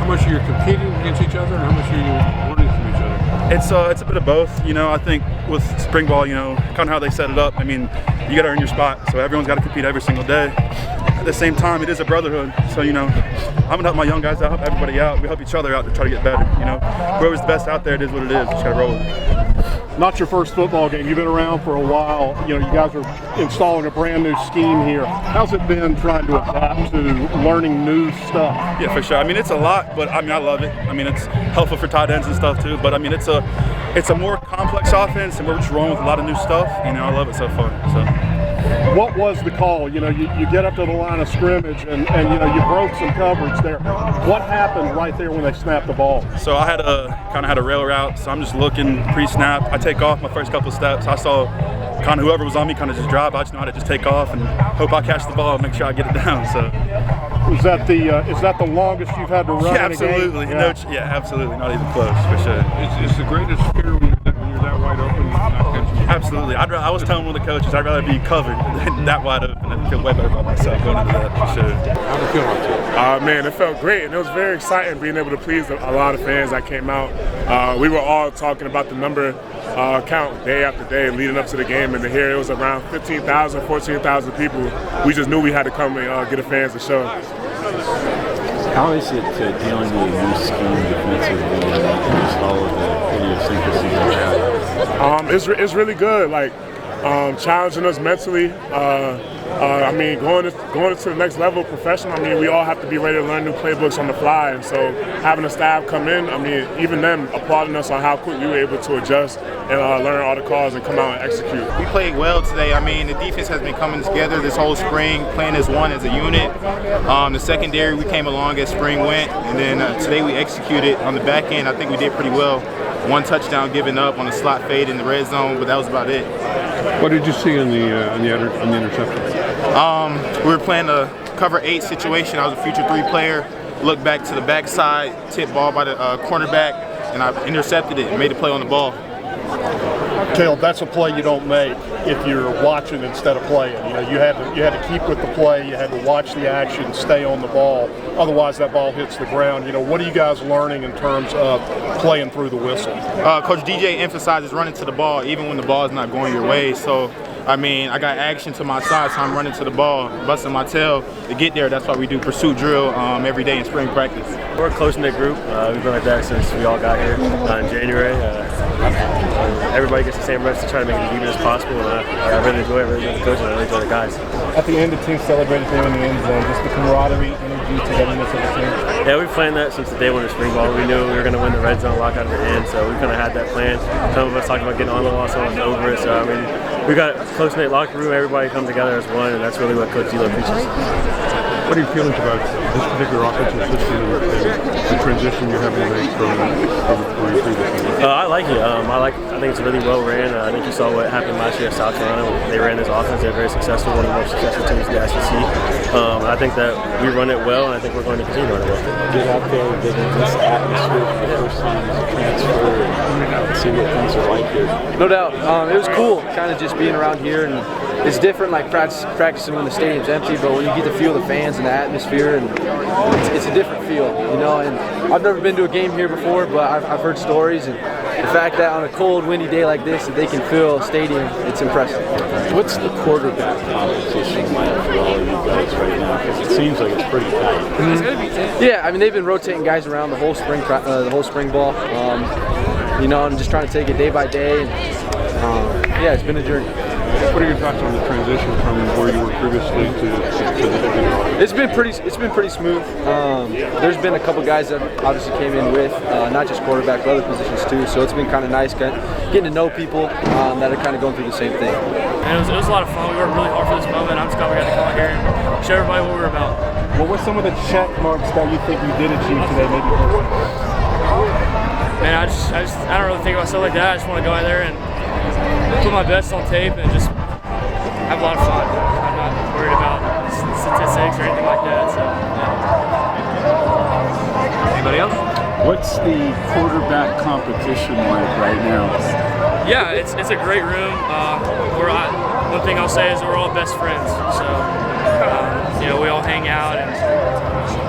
much are you competing against each other, and how much are you learning from each other? It's a bit of both. You know, I think with spring ball, you know, kind of how they set it up. I mean, you got to earn your spot, so everyone's got to compete every single day. At the same time, it is a brotherhood. So, you know, I'm gonna help my young guys out, help everybody out. We help each other out to try to get better. You know, whoever's the best out there, it is what it is. Just gotta roll with it. Not your first football game. You've been around for a while. You know, you guys are installing a brand new scheme here. How's it been trying to adapt to learning new stuff? Yeah, for sure. I mean, it's a lot, but I mean, I love it. I mean, it's helpful for tight ends and stuff too. But I mean, it's a more complex offense, and we're just rolling with a lot of new stuff. You know, I love it so far. So. What was the call? You know, you get up to the line of scrimmage and you know, you broke some coverage there. What happened right there when they snapped the ball? So I had a rail route, so I'm just looking pre-snap. I take off my first couple of steps. I saw kind of whoever was on me kind of just drop. I just know how to just take off and hope I catch the ball and make sure I get it down. So. Is that the longest you've had to run? Yeah, absolutely. In a game? Absolutely. Not even close, for sure. It's the greatest fear when you're that wide open and not catching. Absolutely. I was telling one of the coaches I'd rather be covered than that wide open. I feel way better about myself going into that, for sure. How did it feel like that? Man, it felt great, and it was very exciting being able to please a lot of fans that came out. We were all talking about the number count day after day leading up to the game, and to hear it was around 15,000, 14,000 people. We just knew we had to come and get the fans to show. How is it dealing with a new scheme defensively and just all of the idiosyncrasies of that? It's really good. Like challenging us mentally. I mean, going into the next level professional, I mean, we all have to be ready to learn new playbooks on the fly. And so having the staff come in, I mean, even them applauding us on how quick we were able to adjust and learn all the calls and come out and execute. We played well today. I mean, the defense has been coming together this whole spring, playing as one, as a unit. The secondary, we came along as spring went, and then today we executed on the back end. I think we did pretty well. One touchdown given up on a slot fade in the red zone, but that was about it. What did you see on the interception? We were playing a cover 8 situation. I was a future 3 player. Looked back to the backside, tipped ball by the cornerback, and I intercepted it and made a play on the ball. Kaleb, that's a play you don't make if you're watching instead of playing. You know, you had to keep with the play. You had to watch the action, stay on the ball. Otherwise, that ball hits the ground. You know, what are you guys learning in terms of playing through the whistle? Coach DJ emphasizes running to the ball even when the ball is not going your way. So, I mean, I got action to my side, so I'm running to the ball, busting my tail to get there. That's why we do pursuit drill every day in spring practice. We're a close-knit group. We've been like that since we all got here in January. Everybody gets the same reps to try to make it as even as possible, and I really enjoy it. I really enjoy the coaches, and I really enjoy the guys. At the end, the team celebrated there in the end zone. Just the camaraderie, energy, togetherness of the team. Yeah, we've planned that since the day one of spring ball. We knew we were going to win the red zone lockout at the end, so we kind of had that plan. Some of us talked about getting on the wall, some of us over it. So I mean, we got a close-knit locker room. Everybody comes together as one, and that's really what Coach Gillon preaches. What are your feelings about this particular offensive system and the transition you're having to make from where you previously? I like it. I think it's really well ran. I think you saw what happened last year at South Carolina. They ran this offense. They're very successful, one of the most successful teams in the SEC. I think that we run it well, and I think we're going to continue to run it well. Get out there and get in this atmosphere for the first time as a transfer and see what things are like here. No doubt. It was cool kind of just being around here, and it's different like practicing when the stadium's empty, but when you get to feel the fans and the atmosphere, and it's a different feel, you know. And I've never been to a game here before, but I've heard stories, and the fact that on a cold, windy day like this that they can fill a stadium, it's impressive. What's the quarterback competition like for all you guys right now? Because it seems like it's pretty tight. Mm-hmm. Yeah, I mean they've been rotating guys around the whole spring ball. You know, I'm just trying to take it day by day. And, yeah, it's been a journey. What are your thoughts on the transition from where you were previously to this? It's been pretty smooth. There's been a couple guys that obviously came in with not just quarterback but other positions too. So it's been kind of nice getting to know people that are kind of going through the same thing. And it was a lot of fun. We worked really hard for this moment. I'm just glad we got to come out here and show everybody what we were about. What were some of the check marks that you think you did achieve today, maybe? Man, I don't really think about stuff like that. I just want to go out there and put my best on tape and just have a lot of fun. I'm not worried about statistics or anything like that. So, yeah. Anybody else? What's the quarterback competition like right now? Yeah, it's a great room. One thing I'll say is we're all best friends. So, you know, we all hang out and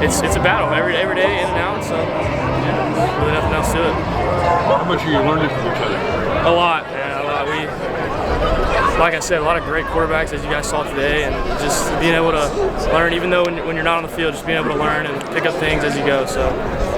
it's a battle every day, in and out. So yeah, really nothing else to it. How much are you learning from each other? A lot, man. A lot. Like I said, a lot of great quarterbacks, as you guys saw today, and just being able to learn, even though when you're not on the field, just being able to learn and pick up things as you go. So.